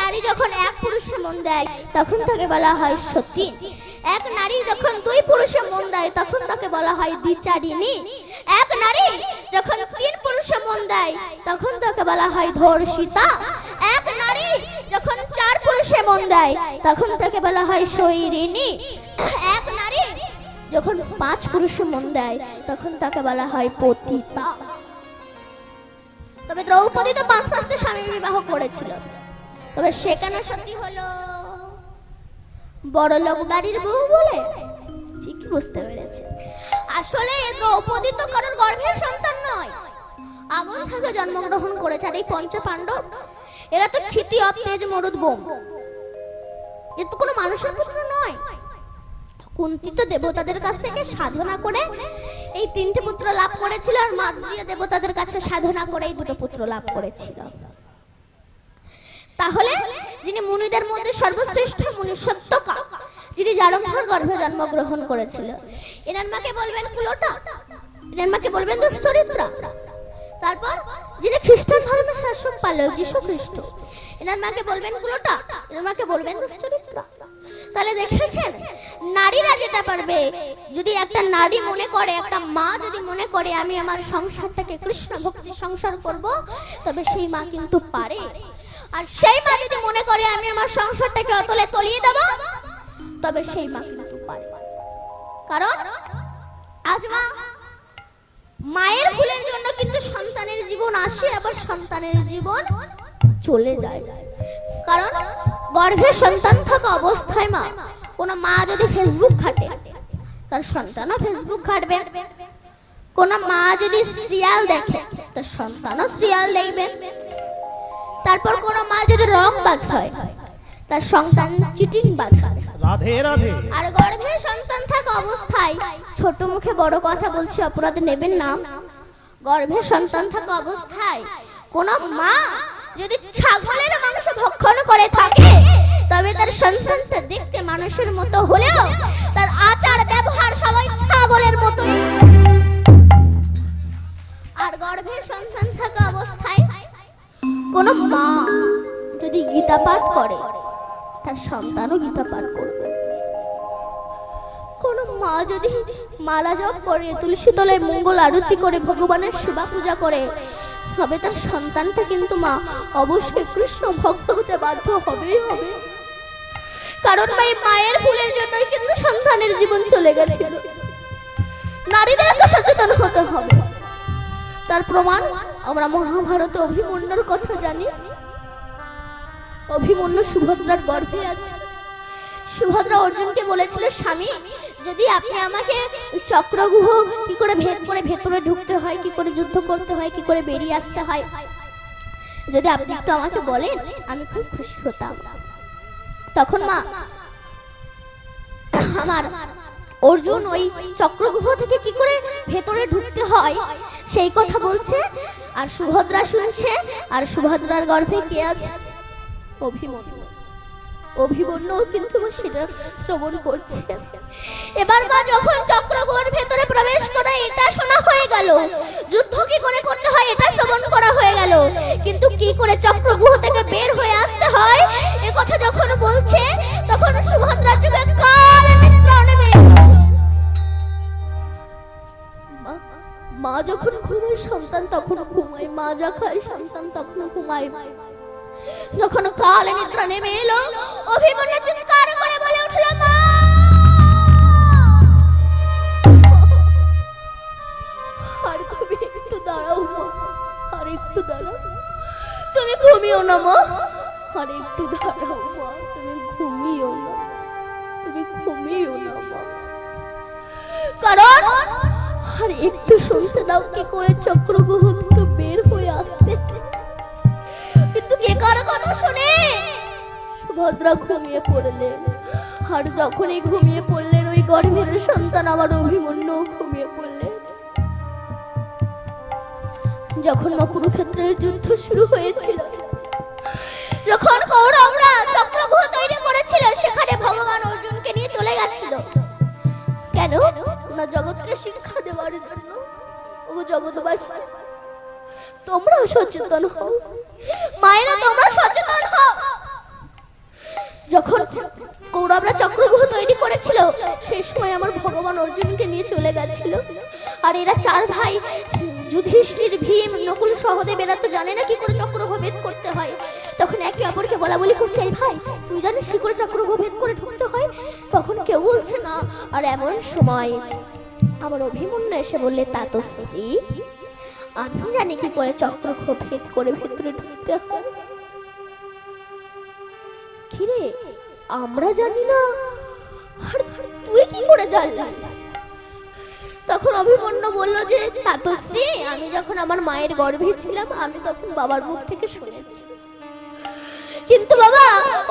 নারী যখন এক পুরুষে মন দেয় তখন তাকে বলা হয় সতী। এক নারী যখন দুই পুরুষে মন দেয় তখন তাকে বলা হয় দ্বিচারিণী। এক নারী যখন তিন পুরুষে মন দেয় তখন তাকে বলা হয় ধর্ষিতা। এক নারী যখন চার পুরুষে মন দেয় তখন তাকে বলা হয় শৈরিণী। এক নারী যখন পাঁচ পুরুষে মন দেয় তখন তাকে বলা হয় পতিতা। তবে দ্রৌপদী তো পাঁচটা স্বামী বিবাহ করেছিল, তবে সে কেন সতী হলো? বড় লোক বাড়ির বউ বলে? ঠিকই বুঝতে পেরেছে। আসলে দ্রৌপদী তো কারোর গর্ভের সন্তান নয়, আগুন থেকে জন্মগ্রহণ করেছে। আর এই পঞ্চ পাণ্ডব এরা তো ক্ষিতি অতেজ মরুদ বোম, এ তো কোনো মানুষের পুত্র নয়। কুন্তী তো দেবতাদের কাছ থেকে সাধনা করে এই তিনটে পুত্র লাভ করেছিল, আর মাদ্রীয় দেবতাদের কাছে সাধনা করে এই দুটো পুত্র লাভ করেছিল। তাহলে যিনি মুনিদের মধ্যে সর্বশ্রেষ্ঠ মুনি সত্যকা, যিনি জারম্ভর গর্ভে জন্মগ্রহণ করেছিল, এনার মাকে বলবেন কুলটা, এনার মাকে বলবেন দুশ্চরিত্রা। তারপর যিনি খ্রিস্টান ধর্মের শাসক পালক যীশু খ্রিস্ট, এনার মাকে বলবেন কুলটা, এনার মাকে বলবেন দুশ্চরিত্রা। তাহলে দেখেছেন নারীরা যেটা পারবে, যদি একটা নারী মনে করে, একটা মা যদি মনে করে আমি আমার সংসারটাকে কৃষ্ণ ভক্তি সংসার করব, তবে সেই মা কিন্তু পারে। আর সেই মা যদি মনে করে আমি আমার সংসারটাকে অতলে তলিয়ে দেব, তবে সেই মা কিন্তু পারে। কারণ আজ মা মায়ের ভুলের জন্য কিন্তু সন্তানের জীবন আসে, আবার সন্তানের জীবন চলে যায়। কারণ গর্ভে সন্তান থাকা অবস্থায় মা, কোন মা যদি ফেসবুক ঘাটে তার সন্তানও ফেসবুক ঘাটবে। কোন মা যদি সিরিয়াল দেখে তার সন্তানও সিরিয়াল দেখবে। তারপর কোন মা যদি রংবাজ হয় তার সন্তান চিটিং বাজ হয়। রাধে রাধে। আর গর্ভে সন্তান থাকা অবস্থায়, ছোট মুখে বড় কথা বলছি, অপরাধ নেবেন না, গর্ভে সন্তান থাকা অবস্থায় কোন মা যদি ছাগলের মাংস ভক্ষণ করে থাকে, তবে তার সন্তানটা দেখতে মানুষের মতো হলেও তার আচার ব্যবহার সবাই ছাগলের মতোই। আর গর্ভে সন্তান থাকা অবস্থায় কোন মা যদি গীতা পাঠ করে, তার সন্তানও গীতা পাঠ করবে। কোন মা যদি মালা জপ করে, তুলসী তলায় মঙ্গল আরতি করে, ভগবানের সেবা পূজা করে, তবে তার সন্তানটা কিন্তু মা অবশ্যই কৃষ্ণ ভক্ত হতে বাধ্য হবেই হবে। কারণ মায়ের ভুলের জন্যই কিন্তু সন্তানের জীবন চলে গেছিল। নারীদেরকে সচেতন হতে হবে। তার প্রমাণ আমরা মহাভারতে অভিমন্যুর কথা জানি। অভিমন্যু সুভদ্রার গর্ভে আছে। সুভদ্রা অর্জুনকে বলেছিল, স্বামী যদি আপনি আমাকে চক্রগুহ কি করে ভেদ করে ভেতরে ঢুকতে হয়, কি করে যুদ্ধ করতে হয়, কি করে বেরিয়ে আসতে হয়, যদি আপনি একটু আমাকে বলেন আমি খুব খুশি হতাম। তখন মা আমার অর্জুন ওই চক্রগুহ থেকে কি করে ভেতরে ঢুকতে হয় সেই কথা বলছে, আর সুভদ্রা শুনছে। আর সুভদ্রার গর্ভে কে আছে? অভিমন্যু। অভিমন্যু কিন্তু সেটা শ্রবণ করছে। এবার মা যখন চক্রগুহর ভেতরে প্রবেশ করে, এটা শোনা হয়ে গেল, যুদ্ধ কি করে করতে হয় এটা শ্রবণ করা হয়ে গেল, কিন্তু কি করে চক্রগুহ থেকে বের হয়ে আসতে হয় এ কথা যখন বলছে, তখন সুভদ্রা যুগে কাল মিত্র নেমে। মা যখন ঘুমায় সন্তান তখন ঘুমায়, মা যা খায় সন্তান তখন ঘুমায়। যখন কাল নিদ্রা নেমে এলো, অভিমন্যু চিৎকার করে বলে উঠল, মা আর তুমি একটু দাঁড়াও মা, আর একটু দাঁড়াও, তুমি ঘুমিও না মা, আর একটু দাঁড়াও মা, তুমি ঘুমিও না, তুমি ঘুমিও না মা। কারণ আর একটু শুনতে দাও কি করে চক্রগুহ থেকে বের হয়ে আসতে। কিন্তু কে কার কথা শুনে? সুভদ্রা ঘুমিয়ে পড়লেন। আর যখনই ঘুমিয়ে পড়লেন, ওই গর্ভের সন্তান আমার অভিমন্যু ঘুমিয়ে পড়লেন। যখন কুরুক্ষেত্রের যুদ্ধ শুরু হয়েছিল, যখন কৌরবরা চক্রগুহ তৈরি করেছিল, সেখানে ভগবান অর্জুনকে নিয়ে চলে গেছিল। কেন? না জগৎকে শিক্ষা দেওয়ার জন্য। ও জগৎবাসী তোমরা সচেতন হও, মায়েরা তোমরা সচেতন হও। সেই সময় আমার ভগবান অর্জুনকে নিয়ে চলে গেছিল। আর এরা চার ভাই যুধিষ্ঠির, ভীম, নকুল, সহদেব, এরা তো জানে না কি করে চক্রব্যূহ ভেদ করতে হয়। তখন একে অপরকে বলা বলি করছে, এই ভাই তুই জানিস কি করে চক্রব্যূহ ভেদ করে ঢুকতে হয়? তখন কেউ বলছে না। আর এমন সময় আমার অভিমন্যু এসে বললে, তাতশ্রী আমি জানি কি করে চক্রব্যূহ ভেদ করে ভেতরে ঢুকতে হয়। কিরে আমরা জানি না, আর তুই কি করে জানলি? তখন অভিমন্যু বলল যে, তাতশ্রী আমি যখন আমার মায়ের গর্ভে ছিলাম আমি তখন বাবার মুখ থেকে শুনেছি, কিন্তু বাবা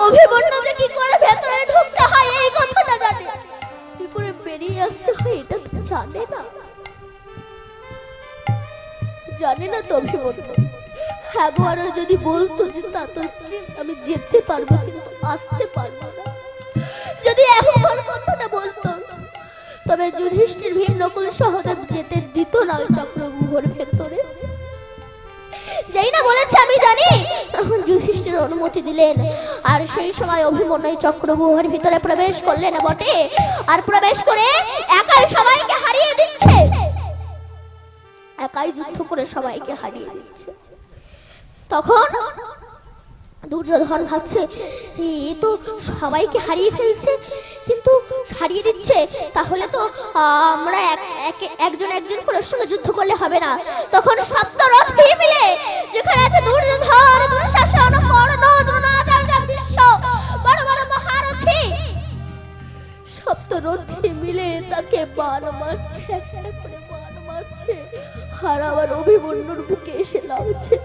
অভিমন্যু যে কি করে ভেতরে ঢুকতে হয় এই কথাটা জানে, কি করে বেরিয়ে আসতে হয় এটা তো জানে না। জানে না তো অভিমন্যু। একবারও যদি বলতো যে তাতশ্রী আমি যেতে পারবো কিন্তু আসতে পারবো না, যদি একবার কথাটা বলতো, তবে যুধিষ্ঠির, ভীম, নকুল, সহদেব যেতে দিত না ওই চক্রব্যূহের ভেতরে। যেই না বলেছে আমি জানি, তখন যুধিষ্ঠির অনুমতি দিলেন। আর সেই সময় অভিমন্যু চক্রব্যূহের ভিতরে প্রবেশ করলেন বটে, আর প্রবেশ করে একাই সবাইকে হারিয়ে দিচ্ছে, একাই যুদ্ধ করে সবাইকে হারিয়ে দিচ্ছে। তখন দুর্যোধন ভাবছে এই তো সবাইকে হারিয়ে ফেলছে, কিন্তু হারিয়ে দিচ্ছে, তাহলে তো আমরা একজন একজন করে সঙ্গে যুদ্ধ করলে হবে না। তখন সপ্তরথী মিলে, যেখানে আছে দুর্যোধন, দুঃশাসন, কর্ণ, দ্রোণাচার্য, ভীষ্ম, বড় বড় মহারথী, সপ্তরথী মিলে তাকে বাণ মারছে, একটা করে বাণ মারছে। আর আবার অভিমন্যুর বুকে এসে লাগছে।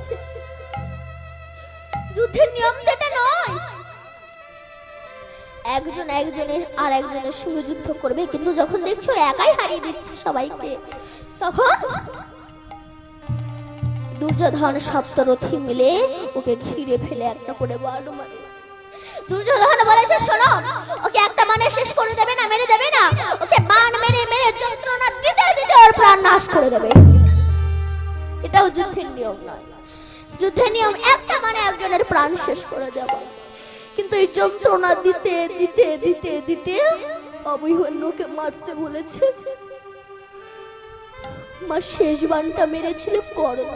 যুদ্ধের নিয়ম যেটা নয়, একজন একজনের আর একজনের সঙ্গে যুদ্ধ করবে, কিন্তু যখন দেখছো একাই হারিয়ে দিচ্ছে সবাইকে, তখন দুর্যোধন সপ্তরথী মিলে ওকে ঘিরে ফেলে একটা করে বাণ মারে। দুর্যোধন বলেছে, শোনো ওকে একটা মানে শেষ করে দেবে না, মেরে দেবে না, ওকে বাণ মেরে মেরে যন্ত্রণা দিতে দিতে ওর প্রাণ নাশ করে দেবে। এটাও যুদ্ধের নিয়ম নয়। যুদ্ধের নিয়ম একটা মানে একজনের প্রাণ শেষ করে দেওয়া, কিন্তু এই যন্ত্রণা দিতে দিতে দিতে দিতে অভিমন্যুকে মারতে বলেছে। মা শেষ বাণটা মেরেছিল কর্ণ,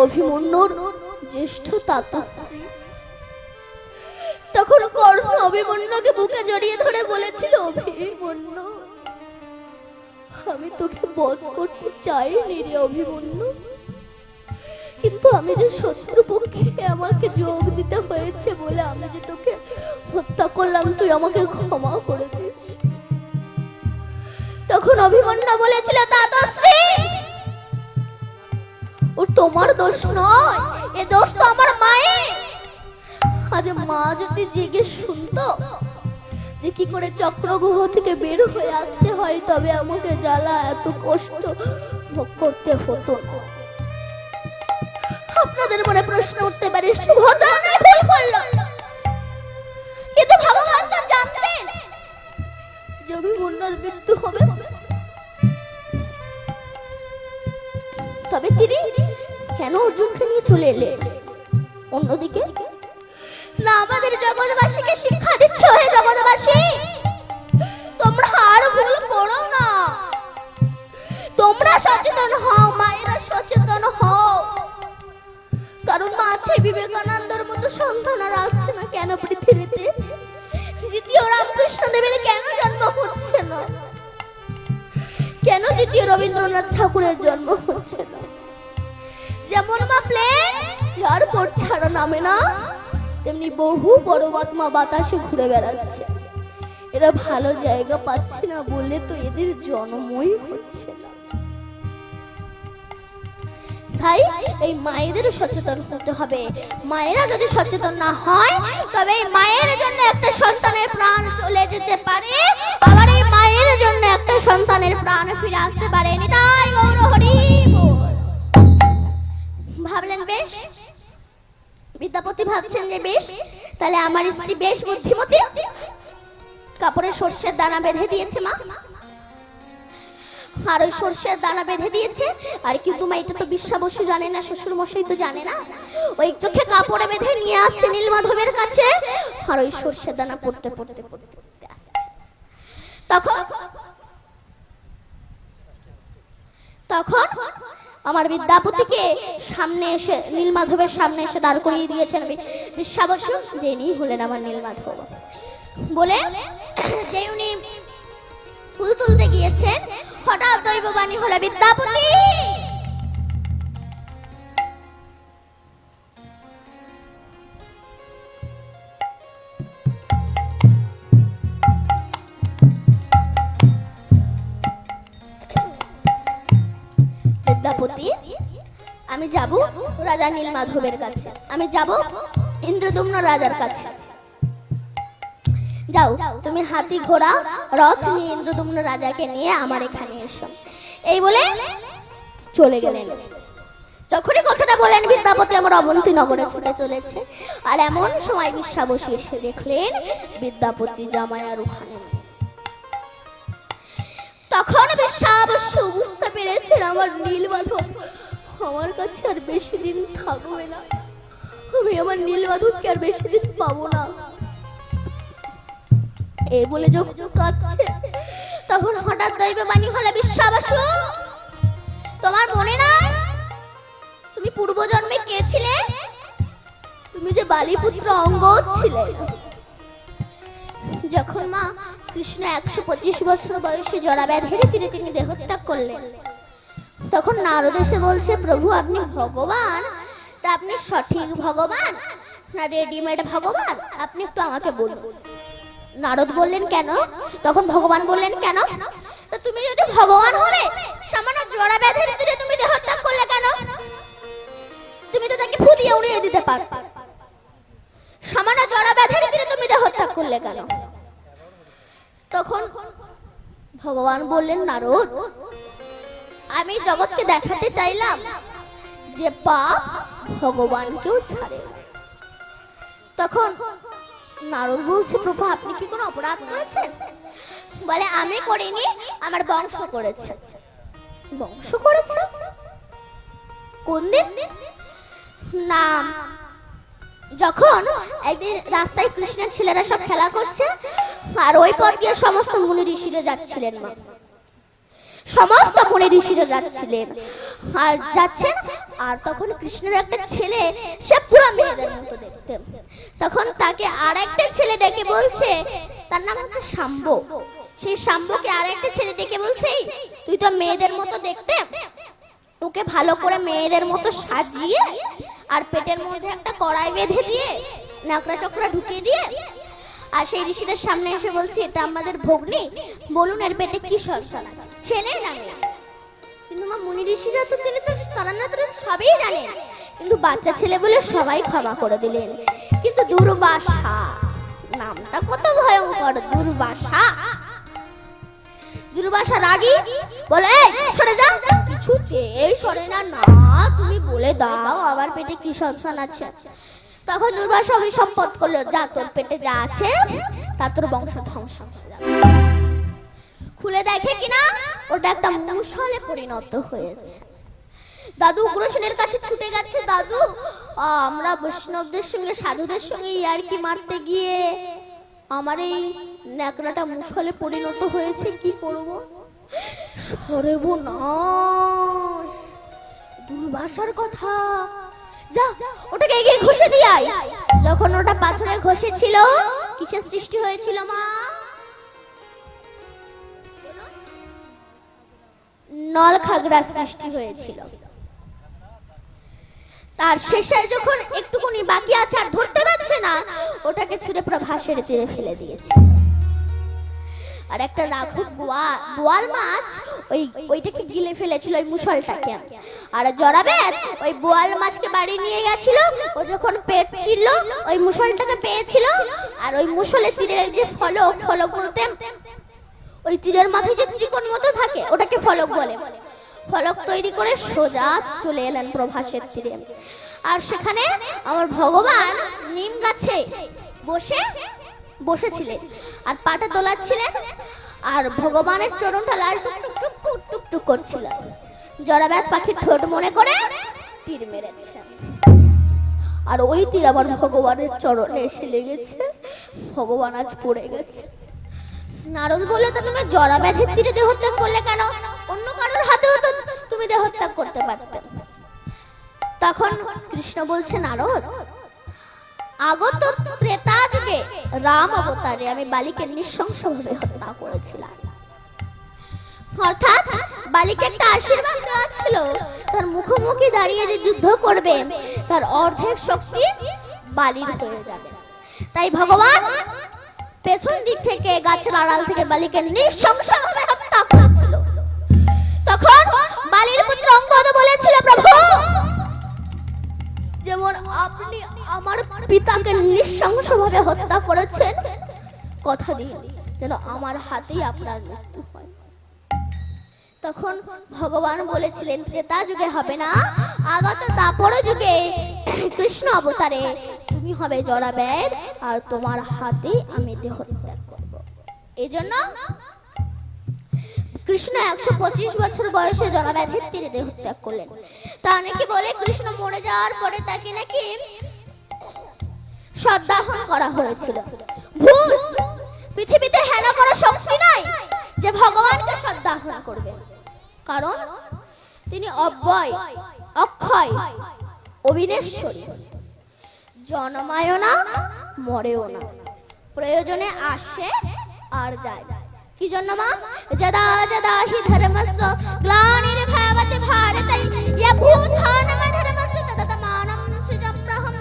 অভিমন্যুর জ্যেষ্ঠ তাতশ্রী। তখন কর্ণ অভিমন্যুকে বুকে জড়িয়ে ধরে বলেছিল, অভিমন্যু আমি তোকে বধ করতে চাইনি রে অভিমন্যু, কিন্তু আমি যে শত্রুপক্ষে আমাকে যোগ দিতে হয়েছে বলে আমি যে তোকে হত্যা করলাম, তুই আমাকে ক্ষমা করে দিস। তখন অভিমন্যু বলেছিল, তাতশ্রী ও তোমার দোষ নয়, এ দোষ তো আমার মায়ের। আজ মা যদি জেগে শুনতো যে কি করে চক্রব্যূহ থেকে বের হয়ে আসতে হয়, তবে আমাকে জ্বালা এত কষ্ট ভোগ করতে হতো না। আপনাদের মনে প্রশ্ন উঠতে পারে, সুভদ্রা নয় ভুল করলো, কিন্তু ভগবান তো জানতেন যে অভিমন্যুর মৃত্যু হবে, তবে তিনি কেন অর্জুনকে নিয়ে চলে এলেন অন্যদিকে? না আমাদের জগৎবাসীকে শিক্ষা দিচ্ছ, হে জগৎবাসী তোমরা আর ভুল করো না, তোমরা সচেতন হও, মায়েরা সচেতন হও। কারণ মা আছে বিবেকানন্দের মতো সন্তান আর আসছে না কেন পৃথিবীতে? দ্বিতীয় রামকৃষ্ণ দেবের কেন জন্ম হচ্ছে না? কেন দ্বিতীয় রবীন্দ্রনাথ ঠাকুরের জন্ম হচ্ছে না? যেমন মা প্লেন এয়ারপোর্ট ছাড়া নামে না, তেমনি বহু পরমাত্মা বাতাসে ঘুরে বেড়াচ্ছে। এরা ভালো জায়গা পাচ্ছে না বলে তো এদের জন্মই হচ্ছে না। তাই এই মায়েদের সচেতন হতে হবে। মায়েরা যদি সচেতন না হয়, তবে এই মায়ের জন্য একটা সন্তানের প্রাণ চলে যেতে পারে, আবার এই মায়ের জন্য একটা সন্তানের প্রাণ ফিরে আসতে পারে। নিতাই গৌর হরি বল। ভাবলেন বেশ, বিদ্যাপতি ভাবছেন যে বেশ, তাহলে আমার স্ত্রী বেশ বুদ্ধিমতী, কাপড়ে সর্ষের দানা বেঁধে দিয়েছে মা, আর ওই সর্ষের দানা বেঁধে দিয়েছে। আর কিন্তু মা এটা তো বিশ্বা বসু জানে না, শ্বশুর মশাই তো জানে না। ওই চোখে কাপড়ে বেঁধে নিয়ে আসছে নীলমাধবের কাছে, আর ওই সর্ষের দানা পড়তে পড়তে পড়তে তখন তখন আমার বিদ্যাপতিকে সামনে এসে নীলমাধবের সামনে এসে দাঁড় করিয়ে দিয়েছেন বিশ্বাবসু, যে ইনি হলেন আমার নীলমাধব। বলে যে উনি ফুল তুলতে গিয়েছেন, হঠাৎ দৈববাণী হলো, বিদ্যাপতি বিদ্যাপতি আমি যাব রাজা নীলমাধবের কাছে, আমি যাব ইন্দ্রদুম্ন রাজার কাছে। যাও, তুমি হাতি ঘোড়া রথ নিয়ে ইন্দ্রদুম্ন রাজাকে নিয়ে আমার এখানে এসো। এই বলে চলে গেলেন। যখনই কথাটা বলেন, বিদ্যাপতি আমার অবন্তী নগরে ছুটে চলেছে। আর এমন সময় বিশ্বাবসু এসে দেখলেন বিদ্যাপতি জামাই আর ওখানে। তখন বিশ্বাবসু বুঝতে পেরেছেন আমার নীলমাধব আমার কাছে আর বেশি দিন থাকবে না, আমি আমার নীলমাধবকে আর বেশি দিন পাবো না। এই বলে যোগ কাঁদছে। তখন হঠাৎ দৈববাণী হলো, বিশ্বাবসু তোমার মনে নাই তুমি পূর্বজন্মে কে ছিলে? তুমি যে বালিপুত্র অঙ্গদ ছিলে। যখন মা কৃষ্ণ 125 বছর বয়সে জরাব্যাধির তীরে তিনি দেহত্যাগ করলেন, তখন নারদ এসে বলছে, প্রভু আপনি ভগবান, তা আপনি সঠিক ভগবান না রেডিমেড ভগবান? আপনি একটু আমাকে বলুন। নারদ বললেন কেন? তখন ভগবান বললেন কেন? তা তুমি যদি ভগবান হবে সামান্য জরাব্যাধির তীরে তুমি দেহত্যাগ করলে কেন? তুমি তো তাকে ফু দিয়ে উড়িয়ে দিতে পারতে। সামান্য জরাব্যাধির তীরে তুমি দেহত্যাগ করলে কেন? তখন ভগবান বললেন, নারদ আমি জগৎকে দেখাতে চাইলাম যে পাপ ভগবানকেও ছাড়ে। তখন নারদ বলছে, প্রভু আপনি কি কোনো অপরাধ করেছেন? বলে আমি করিনি, আমার বংশ করেছে। বংশ করেছে? কোন দিন? না, যখন একদিন রাস্তায় কৃষ্ণের ছেলেরা সব খেলা করছে, আর ওই পথ দিয়ে সমস্ত মুনি ঋষিরা যাচ্ছিলেন, মা সমস্ত মুনি ঋষিরা যাচ্ছিলেন আর যাচ্ছেন, আর তখন কৃষ্ণের একটা ছেলে, সে পুরো মেয়েদের মতো দেখতে। তখন তাকে আর একটা ছেলে ডেকে বলছে, তার নাম হচ্ছে শাম্ব। সেই শাম্বকে আর একটা ছেলে ডেকে বলছে, তুই তো মেয়েদের মতো দেখতে, তোকে ভালো করে মেয়েদের মতো সাজিয়ে আর পেটের মধ্যে একটা কড়াই বেঁধে দিয়ে নাকড়া চক্রা ঢুকিয়ে দিয়ে আর সেই ঋষিদের সামনে এসে বলছি, এটা আমাদের ভগ্নী, বলুন এর পেটে কি সন্তান আছে? ছেলে না মেয়ে? কিন্তু মা মুনি ঋষিরা তো তারা সবই জানে, কিন্তু বাচ্চা ছেলে বলে সবাই ক্ষমা করে দিলেন। কিন্তু দুর্বাসা নামটা কত ভয়ঙ্কর! দুর্বাসা, দুর্বাসা রাগী, বলে সরে যা। কিছুতেই সরে না। না তুমি বলে দাও আবার পেটে কি সন্তান আছে। তখন দুর্বাসা অভিশপথ করলো, যা তোর পেটে যা আছে তা তোর বংশ ধ্বংস হয়ে যাবে। খুলে দেখে কিনা ওটা একটা মুষলে পরিণত হয়েছে। দাদু উগ্রসেনের কাছে ছুটে গেছে, দাদু আমরা বৈষ্ণবদের সঙ্গে সাধুদের সঙ্গে ইয়ার্কি মারতে গিয়ে আমার এই ন্যাকড়াটা মুষলে পরিণত হয়েছে, কি করব? সর্বনাশ! দুর্বাসার কথা, যা ওটাকে এগিয়ে ঘষে দিয়ে আয়। যখন ওটা পাথরে ঘষেছিল, কিসের সৃষ্টি হয়েছিল মা? নল খাগড়া সৃষ্টি হয়েছিল। তার শেষে যখন একটুকুনি বাকি আছে আর ধরতে পারছে না, ওটাকে ছুঁড়ে পুরো ভাসের তীরে ফেলে দিয়েছে। আর একটা রাঘব বোয়াল মাছ ওইটাকে গিলে ফেলেছিল, ওই মুষলটাকে। আর জরাবেদ ওই বোয়াল মাছকে বাড়ি নিয়ে গেছিল, ও যখন পেট ছিল ওই মুষলটাকে পেয়েছিল, আর ওই মুষলের তীরের যে ফলক বলতে ওই তীরের মাথায় যে ত্রিকোণ মতো থাকে ওটাকে ফলক বলে। ফলক তৈরি করে সোজা চলে এলেন প্রভাসের তীরে। আর সেখানে আমার ভগবান নিম গাছে বসেছিলেন আর পাটা দোলাচ্ছিলেন, আর ভগবানের চরণটা লাল টুকটুক করছিল। জরাবেদ পাখির ঠোঁট মনে করে তীর মেরেছে, আর ওই তীর আবার ভগবানের চরণে এসে লেগেছে। ভগবান আজ পড়ে গেছে। নারদ বলল, তো তুমি জরা ব্যাধির তীরে দেহত্যাগ করলে কেন? অন্য কারোর হাতেও তো তুমি দেহত্যাগ করতে পারতে। তখন কৃষ্ণ বলছে, নারদ, আগত ত্রেতা যুগে রাম অবতারে আমি বালিকে নৃশংসভাবে হত্যা করেছিলাম। অর্থাৎ বালিকে একটা আশীর্বাদ দেওয়া ছিল, তার মুখোমুখি দাঁড়িয়ে যে যুদ্ধ করবে তার অর্ধেক শক্তি বালির হয়ে যাবে। তাই ভগবান পেছন দিক থেকে গাছের আড়াল থেকে বালিকে নৃশংসভাবে হত্যা করেছিল। তখন বালির পুত্র অঙ্গদ বলেছিল, প্রভু, যেমন আপনি আমার পিতাকে নৃশংসভাবে হত্যা করেছেন, কথা দিন যেন আমার হাতেই আপনার মৃত্যু হয়। তখন ভগবান বলেছিলেন, ত্রেতা যুগে হবে না, আগত দাপর যুগে কৃষ্ণ অবতারে তুমি হবে জরাব্যাধ, আর তোমার হাতে আমি দেহত্যাগ করব। এই জন্য কৃষ্ণ 125 বছর বয়সে জরাব্যাধির তীরে দেহত্যাগ করলেন। তা নাকি বলে কৃষ্ণ মরে যাওয়ার পরে তাকে নাকি সদ্দাহন করা হয়েছিল। ভুল, পৃথিবীতে হেন করা শক্তি নাই যে ভগবানকে সদ্দাহন করবে, কারণ তিনি অব্যয়, অক্ষয়, অবিনেশ্বরী, জন্মায়ও না, মরেও না, প্রয়োজনে আসে আর যায়। কি জন্য মা? যদা যদা হি ধর্মস্য গ্লানির্ভবতি ভারতে ইয়ভূতানাম ধর্মস্য তদাত্মানং সৃজম্যহং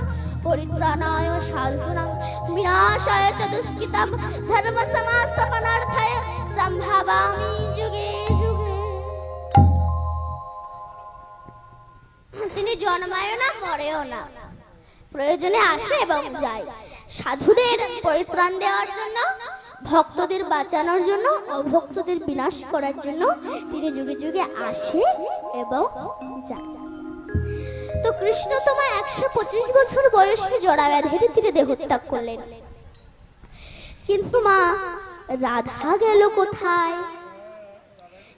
পরিত্রাণায় সাধূনাং বিনাশায় চ দুষ্কৃতম ধর্ম সংস্থাপনার্থায় সম্ভাবামি যুগে যুগে। তিনি জন্মায়ও না, মরেও না, প্রয়োজনে আসে এবং যায়। সাধুদের পরিত্রাণ দেওয়ার জন্য, ভক্তদের বাঁচানোর জন্য, অভক্তদের বিনাশ করার জন্য তিনি যুগে যুগে আসে এবং যায়। তো কৃষ্ণ তোমার 125 বছর বয়সে জরাব্যাধির তীরে দেহত্যাগ করলেন, কিন্তু মা রাধা গেল কোথায়?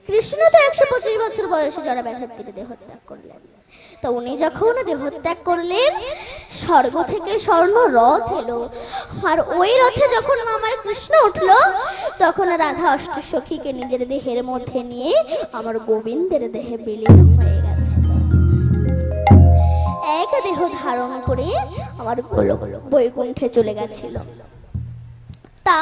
কৃষ্ণ তো 125 বছর বয়সে জরাব্যাধির তীরে দেহত্যাগ করলেন। তো উনি যখন দেহত্যাগ করলেন, স্বর্গ থেকে স্বর্ণ রথ এলো, আর ওই রথে যখন আমার কৃষ্ণ উঠলো, তখন রাধা অষ্টসখীকে নিজের দেহের মধ্যে নিয়ে আমার গোবিন্দের দেহে বিলীন হয়ে গেছে। এক দেহ ধারণ করে আমার বৈকুণ্ঠে চলে গেছিল। তা